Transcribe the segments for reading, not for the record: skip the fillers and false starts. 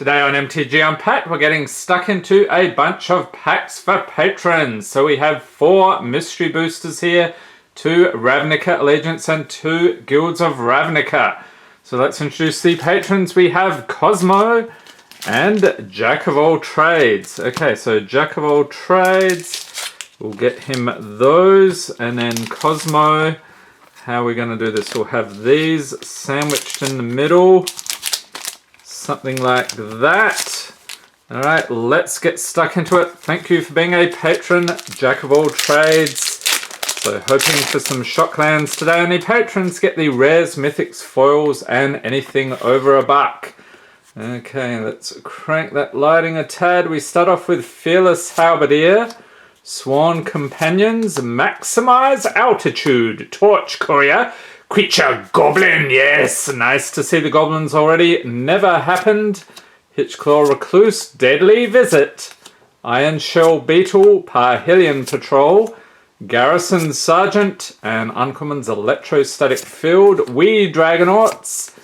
Today on MTG Unpacked, we're getting stuck into a bunch of packs for patrons. So we have 4 mystery boosters here, 2 Ravnica Allegiance and 2 Guilds of Ravnica. So let's introduce the patrons. We have Cosmo and Jackofalltrades. Okay, so Jackofalltrades, we'll get him those, and then Cosmo, how are we going to do this? We'll have these sandwiched in the middle. Something like that. Alright, let's get stuck into it. Thank you for being a patron, Jackofalltrades. So hoping for some shock lands today. And the patrons get the rares, mythics, foils, and anything over $1. Okay, let's crank that lighting a tad. We start off with Fearless Halberdier, Sworn Companions, Maximize Altitude, Torch Courier, Creature Goblin, yes, nice to see the goblins already. Never Happened, Hitchclaw Recluse, Deadly Visit, Iron Shell Beetle, Parhelion Patrol, Garrison Sergeant, and Uncommon's Electrostatic Field, Wee Dragonauts,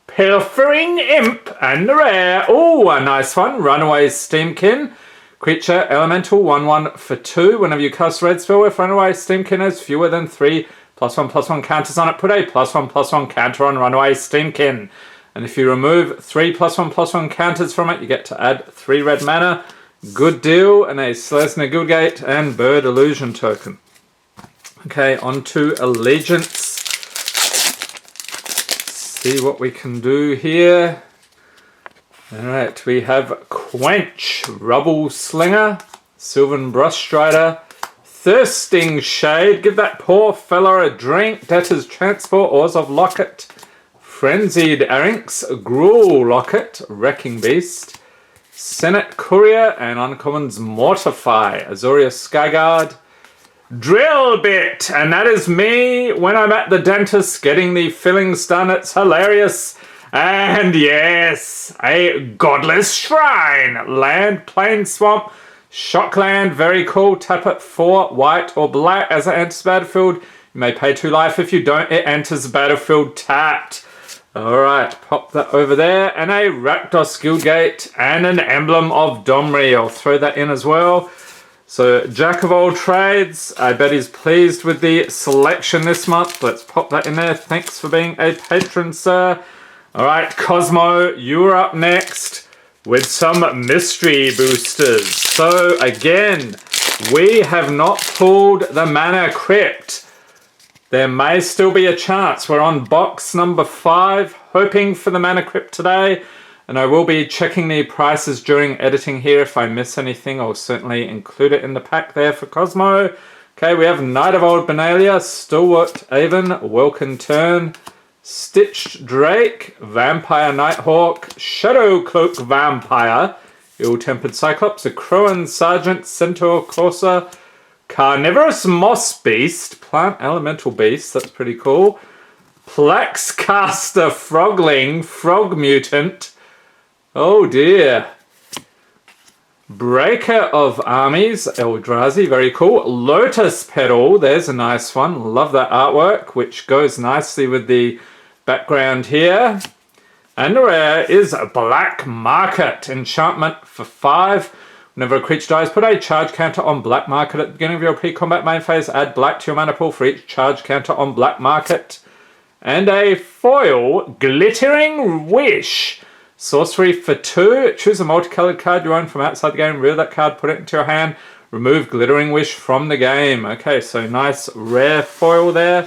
Pilfering Imp, and the rare, oh, a nice one, Runaway Steamkin, Creature Elemental, 1/1 for 2. Whenever you cast red spell, if Runaway Steamkin has fewer than 3 +1/+1 counters on it, put a +1/+1 counter on Runaway Steamkin. And if you remove 3 +1/+1 counters from it, you get to add 3 red mana. Good deal. And a Selesnya Guildgate and Bird Illusion token. Okay, on to Allegiance. See what we can do here. Alright, we have Quench, Rubble Slinger, Sylvan Brushstrider, Thirsting Shade, give that poor fella a drink, Debtor's Transport, Oars of Locket, Frenzied Arynx, Gruel Locket, Wrecking Beast, Senate Courier, and Uncommon's Mortify, Azuria Skyguard, Drill Bit, and that is me when I'm at the dentist getting the fillings done. It's hilarious. And yes, a Godless Shrine, Land, Plain, Swamp, Shockland, very cool. Tap it 4 white or black as it enters the battlefield. You may pay 2 life. If you don't, it enters the battlefield tapped. Alright, pop that over there. And a Rakdos Guildgate and an Emblem of Domri. I'll throw that in as well. So, Jackofalltrades, I bet he's pleased with the selection this month. Let's pop that in there. Thanks for being a patron, sir. Alright, Cosmo, you're up next with some mystery boosters. So again, we have not pulled the Mana Crypt. There may still be a chance. We're on box number 5, hoping for the Mana Crypt today. And I will be checking the prices during editing here. If I miss anything, I'll certainly include it in the pack there for Cosmo. Okay, we have Knight of Old Benalia, Stalwart Avon, Welkin Turn, Stitched Drake, Vampire Nighthawk, Shadow Cloak Vampire, Ill-Tempered Cyclops, a Crowan Sergeant, Centaur Corsair, Carnivorous Moss Beast, Plant Elemental Beast, that's pretty cool, Plaxcaster Frogling, Frog Mutant, oh dear, Breaker of Armies, Eldrazi, very cool, Lotus Petal, there's a nice one, love that artwork, which goes nicely with the background here. And the rare is Black Market, enchantment for 5. Whenever a creature dies, put a charge counter on Black Market at the beginning of your pre-combat main phase. Add black to your mana pool for each charge counter on Black Market. And a foil, Glittering Wish, sorcery for 2. Choose a multicolored card you own from outside the game. Reveal that card, put it into your hand. Remove Glittering Wish from the game. Okay, so nice rare foil there.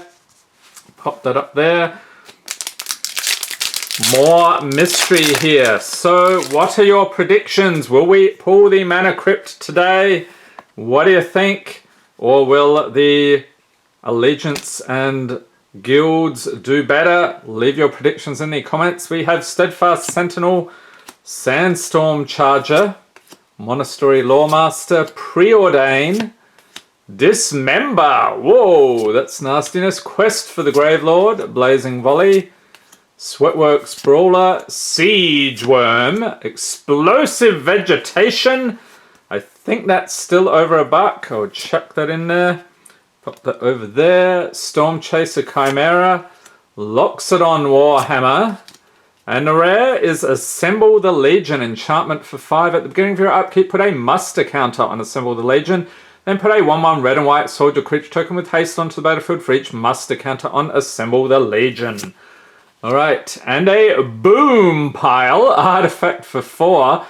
Pop that up there. More mystery here. So what are your predictions? Will we pull the Mana Crypt today? What do you think? Or will the Allegiance and Guilds do better? Leave your predictions in the comments. We have Steadfast Sentinel, Sandstorm Charger, Monastery Lawmaster, Preordain, Dismember, whoa, that's nastiness, Quest for the Gravelord, Blazing Volley, Sweatworks Brawler, Siege Worm, Explosive Vegetation, I think that's still over $1, I'll chuck that in there, pop that over there, Storm Chaser Chimera, Loxodon Warhammer, And the rare is Assemble the Legion. Enchantment for 5. At the beginning of your upkeep, put a muster counter on Assemble the Legion. Then put a 1/1 red and white soldier creature token with haste onto the battlefield for each muster counter on Assemble the Legion. Alright, and a Boom Pile artifact for 4.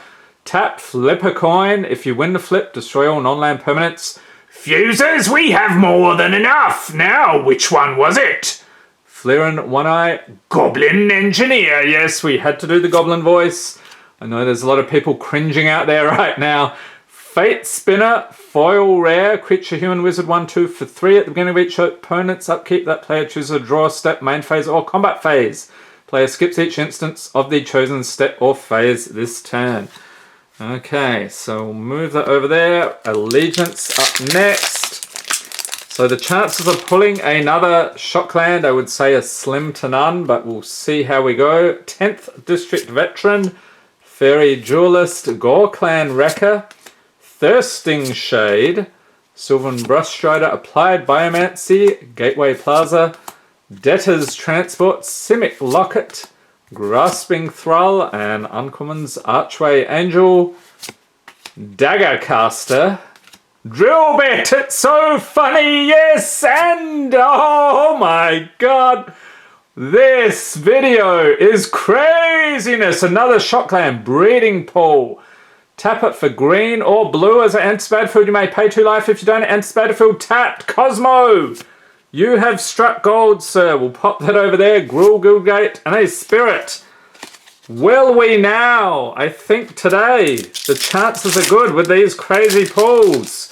Tap, flip a coin. If you win the flip, destroy all non-land permanents. Fusers, we have more than enough! Now, which one was it? Flirin, One Eye, Goblin Engineer. Yes, we had to do the goblin voice. I know there's a lot of people cringing out there right now. Fate Spinner, foil rare, creature, human, wizard, 1/2 for 3. At the beginning of each opponent's upkeep, that player chooses a draw step, main phase, or combat phase. Player skips each instance of the chosen step or phase this turn. Okay, so we'll move that over there. Allegiance up next. So the chances of pulling another Shockland, I would say, are slim to none, but we'll see how we go. 10th District Veteran, Fairy Duelist, Gorklan Wrecker, Thirsting Shade, Sylvan Brushstrider, Applied Biomancy, Gateway Plaza, Debtor's Transport, Simic Locket, Grasping Thrall, and Uncommons Archway Angel, Daggercaster, Drill Bit, it's so funny, yes, and oh my god, this video is craziness. Another Shockland, Breeding Pool. Tap it for green or blue as an enters battlefield. You may pay 2 life. If you don't, enters battlefield tapped. Cosmo! You have struck gold, sir. We'll pop that over there. Gruul Guildgate and a Spirit. Will we now? I think today the chances are good with these crazy pulls.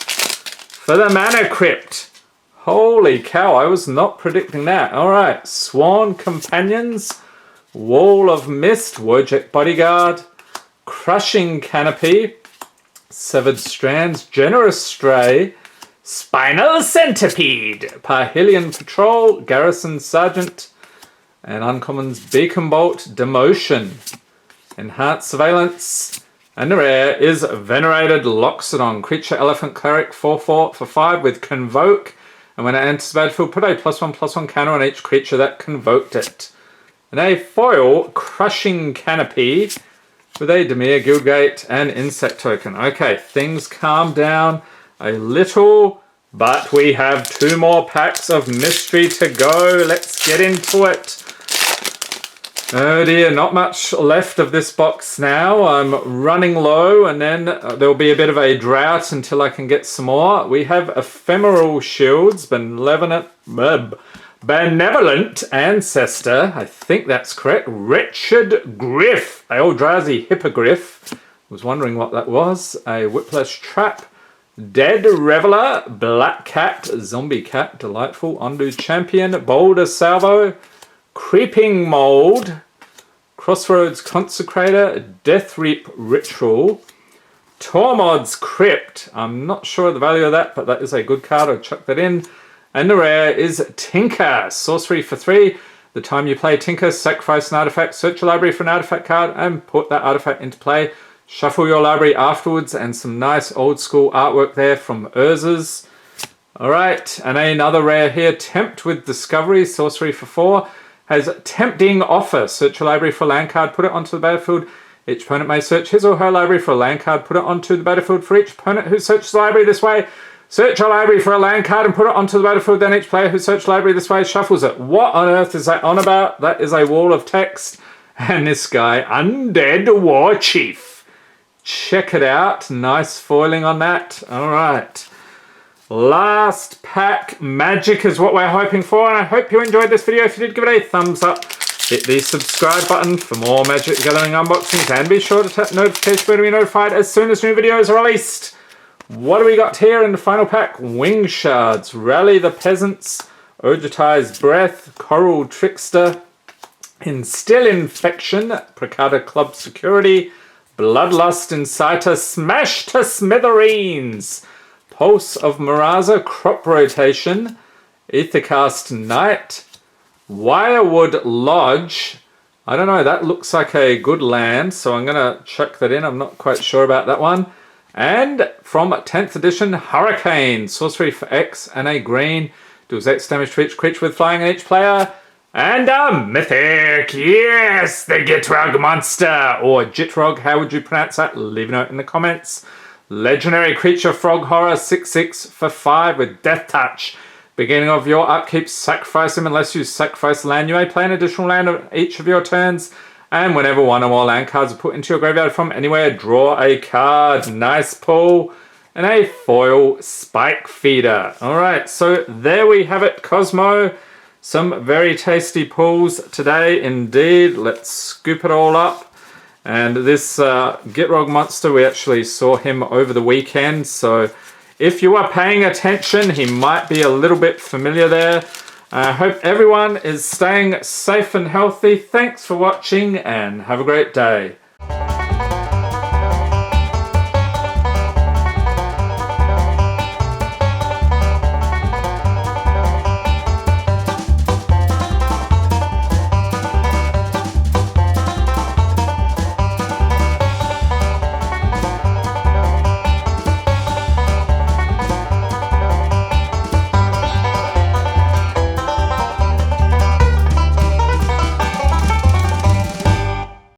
For the Mana Crypt. Holy cow, I was not predicting that. Alright, Sworn Companions, Wall of Mist, Wojek Bodyguard, Crushing Canopy, Severed Strands, Generous Stray, Spinal Centipede, Parhelion Patrol, Garrison Sergeant, and Uncommons Beacon Bolt, Demotion, Enhanced Surveillance, and the rare is Venerated Loxodon, Creature Elephant Cleric, 4/4 for 5 with Convoke, and when it enters the battlefield, put a +1/+1 counter on each creature that convoked it. And a foil Crushing Canopy with a Dimir, Guildgate, and Insect Token. Okay, things calm down a little, but we have 2 more packs of mystery to go. Let's get into it. Oh dear, not much left of this box now. I'm running low, and then there'll be a bit of a drought until I can get some more. We have Ephemeral Shields, Benevolent Ancestor, I think that's correct. Wretched Griff, a old drowsy hippogriff. Was wondering what that was. A Whiplash Trap, Dead Reveler, Black Cat, Zombie Cat, delightful. Undo Champion, Boulder Salvo, Creeping Mold, Crossroads Consecrator, Death Reap Ritual, Tormod's Crypt. I'm not sure of the value of that, but that is a good card. I'll chuck that in. And the rare is Tinker, sorcery for 3. The time you play Tinker, sacrifice an artifact, search your library for an artifact card, and put that artifact into play. Shuffle your library afterwards, and some nice old school artwork there from Urza's. Alright, and another rare here, Tempt with Discovery, sorcery for 4. Has Tempting Offer, search your library for a land card, put it onto the battlefield. Each opponent may search his or her library for a land card, put it onto the battlefield. For each opponent who searches the library this way, search your library for a land card and put it onto the battlefield. Then each player who searched the library this way shuffles it. What on earth is that on about? That is a wall of text. And this guy, Undead War Chief. Check it out. Nice foiling on that. Alright. Last pack. Magic is what we're hoping for. And I hope you enjoyed this video. If you did, give it a thumbs up. Hit the subscribe button for more Magic the Gathering unboxings. And be sure to tap the notification bell to be notified as soon as new videos are released. What do we got here in the final pack? Wing Shards, Rally the Peasants, Ogetize Breath, Coral Trickster, Instill Infection, Prakata Club Security, Bloodlust Inciter, Smash to Smithereens, Pulse of Miraza, Crop Rotation, Aethercast Knight, Wirewood Lodge. I don't know, that looks like a good land, so I'm going to chuck that in. I'm not quite sure about that one. And from 10th edition, Hurricane, sorcery for X and a green, deals X damage to each creature with flying, and each player And a mythic, yes, the Gitrog monster, or Gitrog, how would you pronounce that? Leave a note in the comments. Legendary creature, frog horror, 6/6 for 5 with death touch. Beginning of your upkeep, sacrifice him unless you sacrifice land. You may play an additional land on each of your turns. And whenever one or more land cards are put into your graveyard from anywhere, draw a card. Nice pull. And a foil spike feeder. Alright, so there we have it, Cosmo. Some very tasty pulls today indeed. Let's scoop it all up. And this Gitrog monster, we actually saw him over the weekend. So if you are paying attention, he might be a little bit familiar there. I hope everyone is staying safe and healthy. Thanks for watching and have a great day.